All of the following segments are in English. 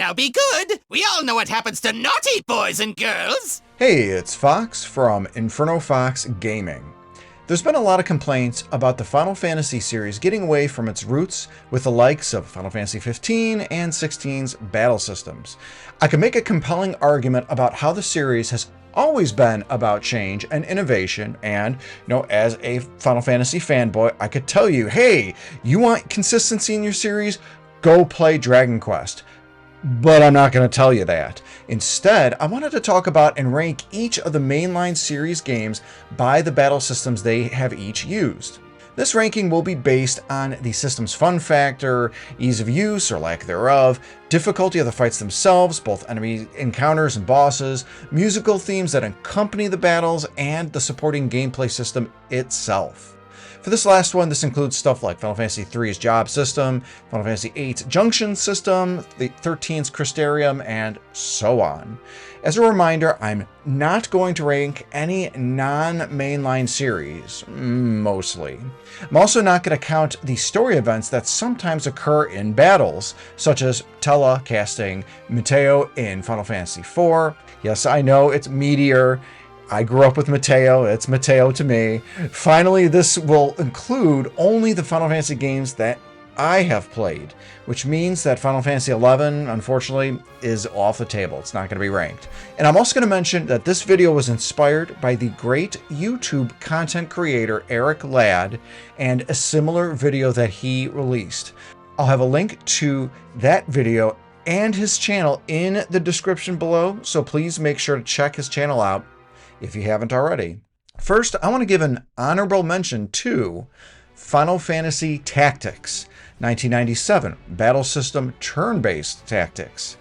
shall be good. We all know what happens to naughty boys and girls. Hey, it's Fox from Inferno Fox Gaming. There's been a lot of complaints about the Final Fantasy series getting away from its roots with the likes of Final Fantasy 15 and 16's battle systems. I can make a compelling argument about how the series has always been about change and innovation, and, as a Final Fantasy fanboy, I could tell you, hey, you want consistency in your series? Go play Dragon Quest. But I'm not going to tell you that. Instead, I wanted to talk about and rank each of the mainline series games by the battle systems they have each used. This ranking will be based on the system's fun factor, ease of use or lack thereof, difficulty of the fights themselves, both enemy encounters and bosses, musical themes that accompany the battles, and the supporting gameplay system itself. For this last one, this includes stuff like Final Fantasy III's job system, Final Fantasy VIII's junction system, the 13's Crystarium, and so on. As a reminder, I'm not going to rank any non-mainline series, mostly. I'm also not going to count the story events that sometimes occur in battles, such as Tella casting Mateo in Final Fantasy IV. Yes, I know it's Meteor. I grew up with Mateo, it's Mateo to me. Finally, this will include only the Final Fantasy games that I have played, which means that Final Fantasy XI, unfortunately, is off the table. It's not going to be ranked. And I'm also going to mention that this video was inspired by the great YouTube content creator Eric Ladd and a similar video that he released. I'll have a link to that video and his channel in the description below, so please make sure to check his channel out if you haven't already. First, I want to give an honorable mention to Final Fantasy Tactics, 1997, battle system turn-based tactics.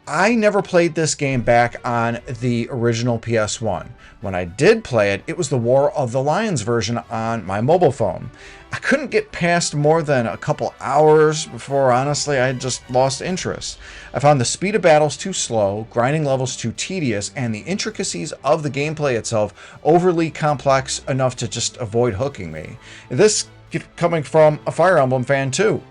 I never played this game back on the original PS1. When I did play it, it was the War of the Lions version on my mobile phone. I couldn't get past more than a couple hours before, honestly, I just lost interest. I found the speed of battles too slow, grinding levels too tedious, and the intricacies of the gameplay itself overly complex enough to just avoid hooking me. This coming from a Fire Emblem fan too.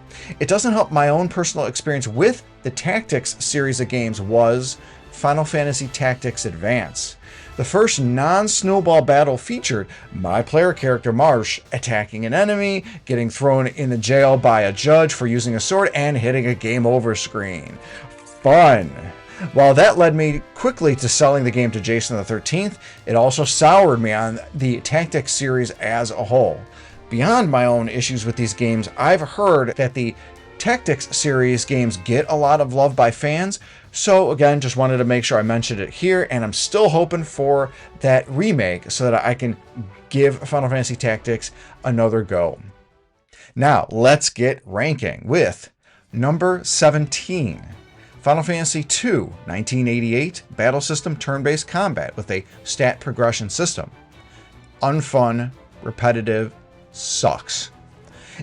It doesn't help my own personal experience with the Tactics series of games was Final Fantasy Tactics Advance. The first non-snowball battle featured my player character Marsh attacking an enemy, getting thrown in the jail by a judge for using a sword, and hitting a game over screen. Fun! While that led me quickly to selling the game to Jason the 13th, it also soured me on the Tactics series as a whole. Beyond my own issues with these games, I've heard that the Tactics series games get a lot of love by fans, so again, just wanted to make sure I mentioned it here, and I'm still hoping for that remake so that I can give Final Fantasy Tactics another go. Now, let's get ranking with number 17. Final Fantasy II, 1988, battle system turn-based combat with a stat progression system. Unfun, repetitive, sucks.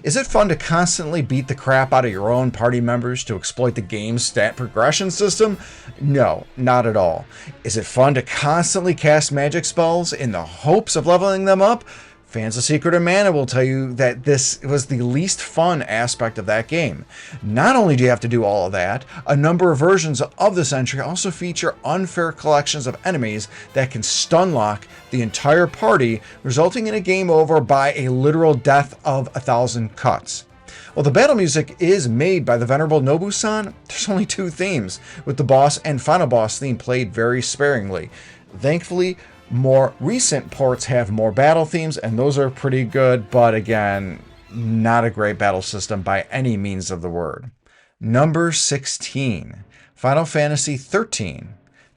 Is it fun to constantly beat the crap out of your own party members to exploit the game's stat progression system? No, not at all. Is it fun to constantly cast magic spells in the hopes of leveling them up? Fans of Secret of Mana will tell you that this was the least fun aspect of that game. Not only do you have to do all of that, a number of versions of this entry also feature unfair collections of enemies that can stun lock the entire party, resulting in a game over by a literal death of 1,000 cuts. While the battle music is made by the venerable Nobu-san, there's only two themes, with the boss and final boss theme played very sparingly. Thankfully, more recent ports have more battle themes, and those are pretty good, but again, not a great battle system by any means of the word. Number 16, Final Fantasy XIII,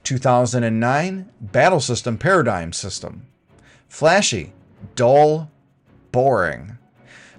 2009, battle system paradigm system. Flashy, dull, boring.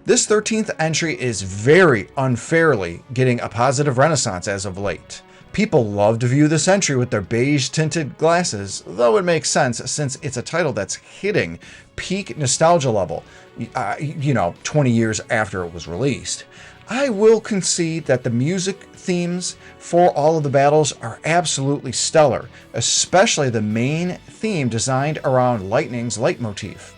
This 13th entry is very unfairly getting a positive renaissance as of late. People love to view this entry with their beige-tinted glasses, though it makes sense since it's a title that's hitting peak nostalgia level, 20 years after it was released. I will concede that the music themes for all of the battles are absolutely stellar, especially the main theme designed around Lightning's leitmotif.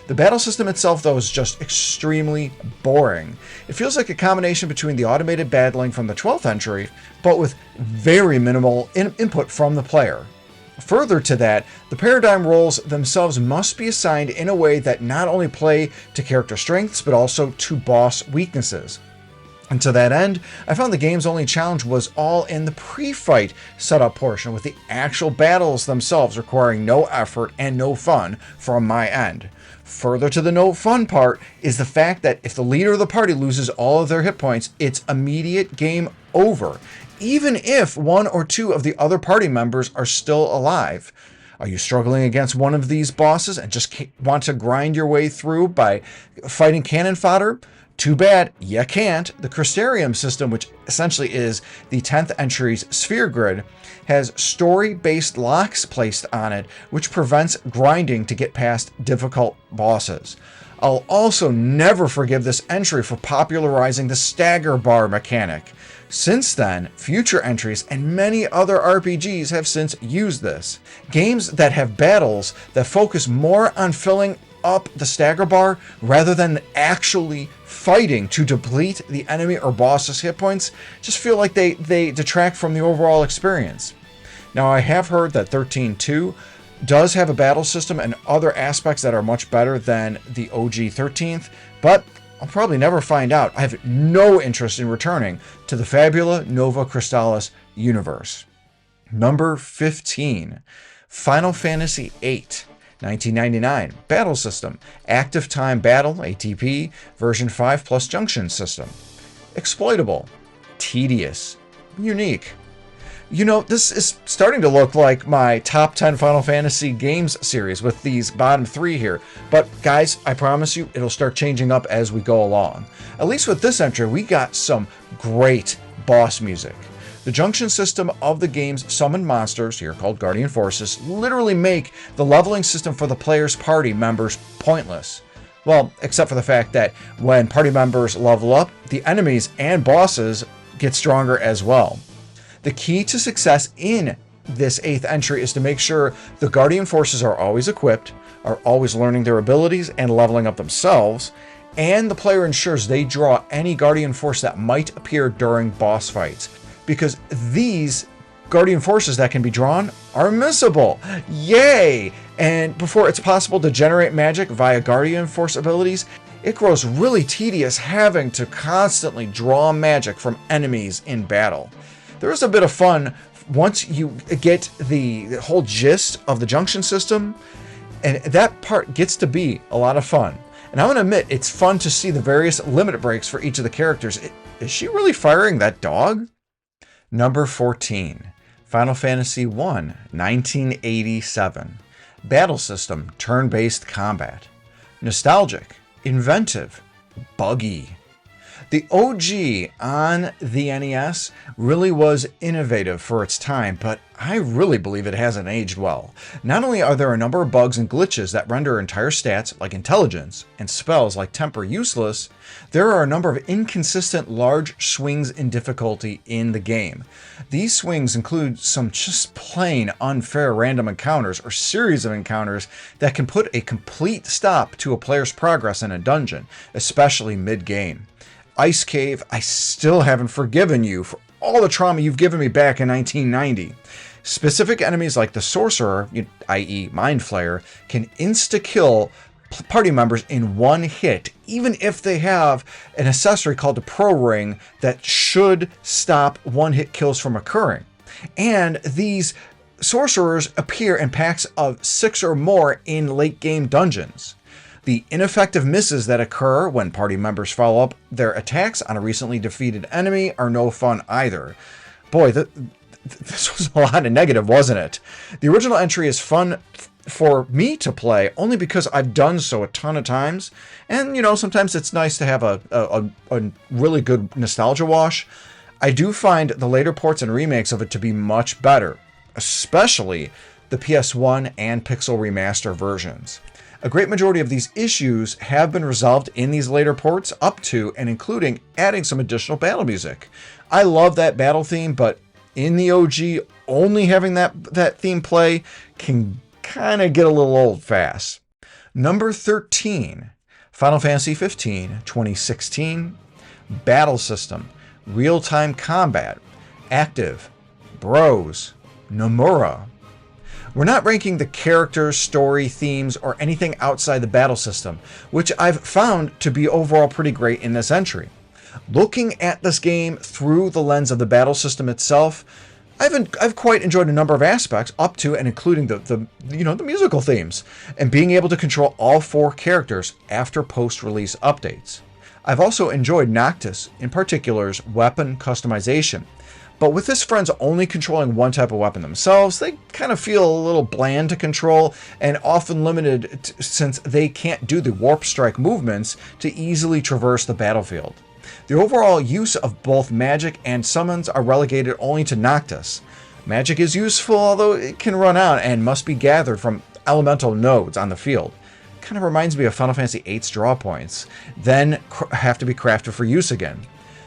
The battle system itself, though, is just extremely boring. It feels like a combination between the automated battling from the 12th entry, but with very minimal input from the player. Further to that, the paradigm roles themselves must be assigned in a way that not only play to character strengths, but also to boss weaknesses. And to that end, I found the game's only challenge was all in the pre-fight setup portion, with the actual battles themselves requiring no effort and no fun from my end. Further to the no fun part is the fact that if the leader of the party loses all of their hit points, it's immediate game over, even if one or two of the other party members are still alive. Are you struggling against one of these bosses and just want to grind your way through by fighting cannon fodder? Too bad, you can't. The Crystarium system, which essentially is the 10th entry's sphere grid, has story-based locks placed on it, which prevents grinding to get past difficult bosses. I'll also never forgive this entry for popularizing the stagger bar mechanic. Since then, future entries and many other RPGs have since used this. Games that have battles that focus more on filling up the stagger bar rather than actually fighting to deplete the enemy or boss's hit points just feel like they detract from the overall experience. Now, I have heard that 13.2 does have a battle system and other aspects that are much better than the OG 13th, but I'll probably never find out. I have no interest in returning to the Fabula Nova Crystallis universe. Number 15, Final Fantasy VIII. 1999, Battle System, Active Time Battle, ATB, version 5 plus Junction System. Exploitable, tedious, unique. You know, this is starting to look like my top 10 Final Fantasy games series with these bottom 3 here. But guys, I promise you, it'll start changing up as we go along. At least with this entry, we got some great boss music. The junction system of the game's summoned monsters, here called Guardian Forces, literally make the leveling system for the player's party members pointless. Well, except for the fact that when party members level up, the enemies and bosses get stronger as well. The key to success in this 8th entry is to make sure the Guardian Forces are always equipped, are always learning their abilities and leveling up themselves, and the player ensures they draw any Guardian Force that might appear during boss fights, because these Guardian Forces that can be drawn are missable. Yay! And before it's possible to generate magic via Guardian Force abilities, it grows really tedious having to constantly draw magic from enemies in battle. There is a bit of fun once you get the whole gist of the junction system, and that part gets to be a lot of fun. And I'm going to admit, it's fun to see the various limit breaks for each of the characters. Is she really firing that dog? Number 14, Final Fantasy I, 1987. Battle system, turn-based combat. Nostalgic, inventive, buggy. The OG on the NES really was innovative for its time, but I really believe it hasn't aged well. Not only are there a number of bugs and glitches that render entire stats like intelligence and spells like temper useless, there are a number of inconsistent large swings in difficulty in the game. These swings include some just plain unfair random encounters or series of encounters that can put a complete stop to a player's progress in a dungeon, especially mid-game. Ice Cave, I still haven't forgiven you for all the trauma you've given me back in 1990. Specific enemies like the Sorcerer, i.e. Mind Flayer, can insta-kill party members in one hit, even if they have an accessory called the Pro Ring that should stop one-hit kills from occurring. And these sorcerers appear in packs of 6 or more in late-game dungeons. The ineffective misses that occur when party members follow up their attacks on a recently defeated enemy are no fun either. Boy, this was a lot of negative, wasn't it? The original entry is fun for me to play only because I've done so a ton of times, and sometimes it's nice to have a really good nostalgia wash. I do find the later ports and remakes of it to be much better, especially the PS1 and Pixel Remaster versions. A great majority of these issues have been resolved in these later ports, up to and including adding some additional battle music. I love that battle theme, but in the OG, only having that theme play can kind of get a little old fast. Number 13, Final Fantasy 15 2016, Battle System, Real-Time Combat, Active, Bros, Nomura. We're not ranking the characters, story, themes, or anything outside the battle system, which I've found to be overall pretty great in this entry. Looking at this game through the lens of the battle system itself, I've quite enjoyed a number of aspects, up to and including the musical themes, and being able to control all 4 characters after post-release updates. I've also enjoyed Noctis, in particular's weapon customization, but with his friends only controlling one type of weapon themselves, they kind of feel a little bland to control and often limited since they can't do the warp strike movements to easily traverse the battlefield. The overall use of both magic and summons are relegated only to Noctis. Magic is useful, although it can run out and must be gathered from elemental nodes on the field. Kind of reminds me of Final Fantasy VIII's draw points, then have to be crafted for use again.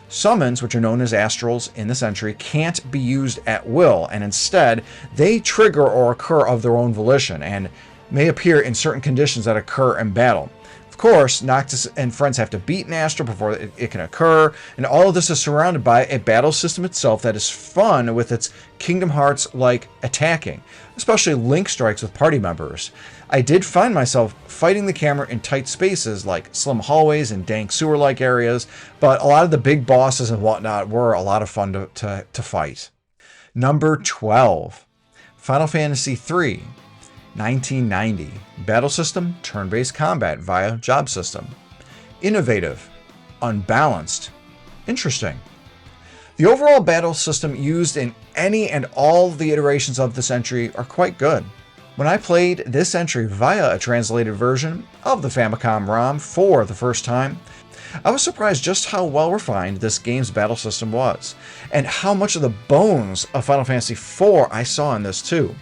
Summons, which are known as astrals in this entry, can't be used at will, and instead, they trigger or occur of their own volition, and may appear in certain conditions that occur in battle. Of course, Noctis and friends have to beat an astral before it can occur, and all of this is surrounded by a battle system itself that is fun with its Kingdom Hearts-like attacking, especially link strikes with party members. I did find myself fighting the camera in tight spaces like slim hallways and dank sewer-like areas, but a lot of the big bosses and whatnot were a lot of fun to fight. Number 12, Final Fantasy III, 1990. Battle system, turn-based combat via job system. Innovative, unbalanced, interesting. The overall battle system used in any and all the iterations of this entry are quite good. When I played this entry via a translated version of the Famicom ROM for the first time, I was surprised just how well refined this game's battle system was, and how much of the bones of Final Fantasy IV I saw in this too.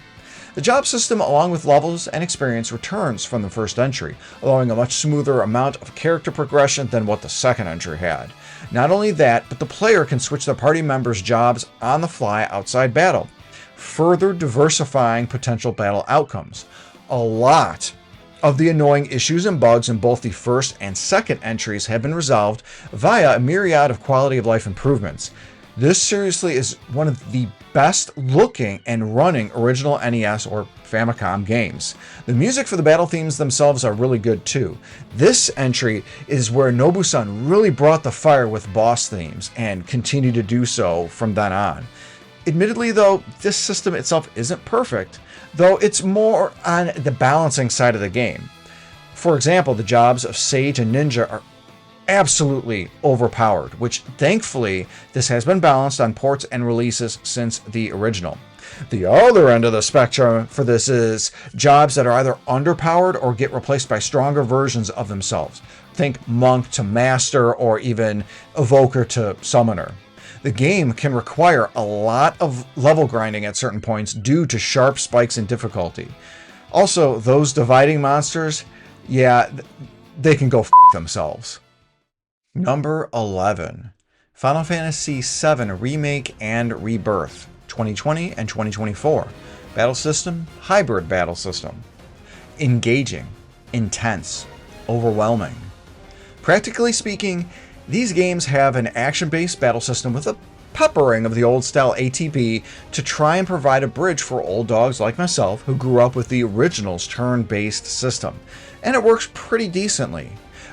The job system, along with levels and experience, returns from the first entry, allowing a much smoother amount of character progression than what the second entry had. Not only that, but the player can switch the party members' jobs on the fly outside battle, further diversifying potential battle outcomes. A lot of the annoying issues and bugs in both the first and second entries have been resolved via a myriad of quality of life improvements. This seriously is one of the best looking and running original NES or Famicom games. The music for the battle themes themselves are really good too. This entry is where Nobu-san really brought the fire with boss themes and continued to do so from then on. Admittedly though, this system itself isn't perfect, though it's more on the balancing side of the game. For example, the jobs of Sage and Ninja are absolutely overpowered, which thankfully this has been balanced on ports and releases since the original. The other end of the spectrum for this is jobs that are either underpowered or get replaced by stronger versions of themselves. Think Monk to Master or even Evoker to Summoner. The game can require a lot of level grinding at certain points due to sharp spikes in difficulty. Also, those dividing monsters, yeah, they can go f*** themselves. Number 11, Final Fantasy VII Remake and Rebirth, 2020 and 2024. Battle system, hybrid battle system. Engaging, intense, overwhelming. Practically speaking, these games have an action-based battle system with a peppering of the old-style ATB to try and provide a bridge for old dogs like myself who grew up with the original's turn-based system, and it works pretty decently.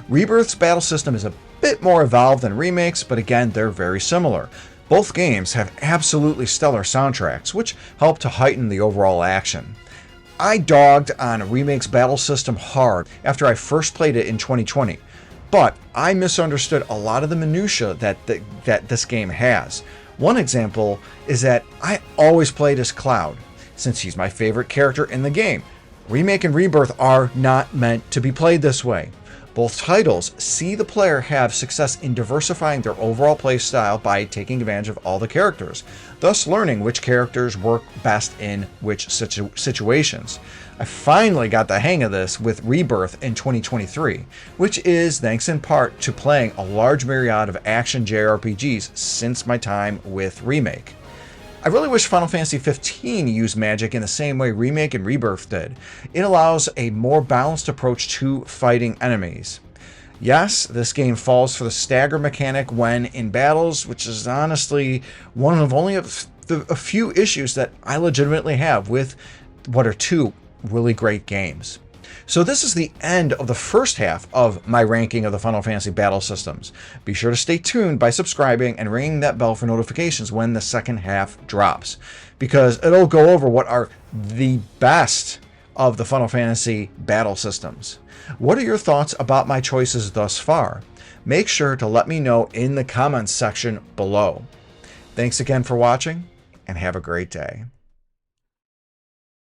Rebirth's battle system is a bit more evolved than Remake's, but again, they're very similar. Both games have absolutely stellar soundtracks, which help to heighten the overall action. I dogged on Remake's battle system hard after I first played it in 2020, but I misunderstood a lot of the minutiae that this game has. One example is that I always played as Cloud, since he's my favorite character in the game. Remake and Rebirth are not meant to be played this way. Both titles see the player have success in diversifying their overall play style by taking advantage of all the characters, thus learning which characters work best in which situations. I finally got the hang of this with Rebirth in 2023, which is thanks in part to playing a large myriad of action JRPGs since my time with Remake. I really wish Final Fantasy 15 used magic in the same way Remake and Rebirth did. It allows a more balanced approach to fighting enemies. Yes, this game falls for the stagger mechanic when in battles, which is honestly one of only a few issues that I legitimately have with what are two really great games. So this is the end of the first half of my ranking of the Final Fantasy battle systems. Be sure to stay tuned by subscribing and ringing that bell for notifications when the second half drops, because it'll go over what are the best of the Final Fantasy battle systems. What are your thoughts about my choices thus far? Make sure to let me know in the comments section below. Thanks again for watching, and have a great day.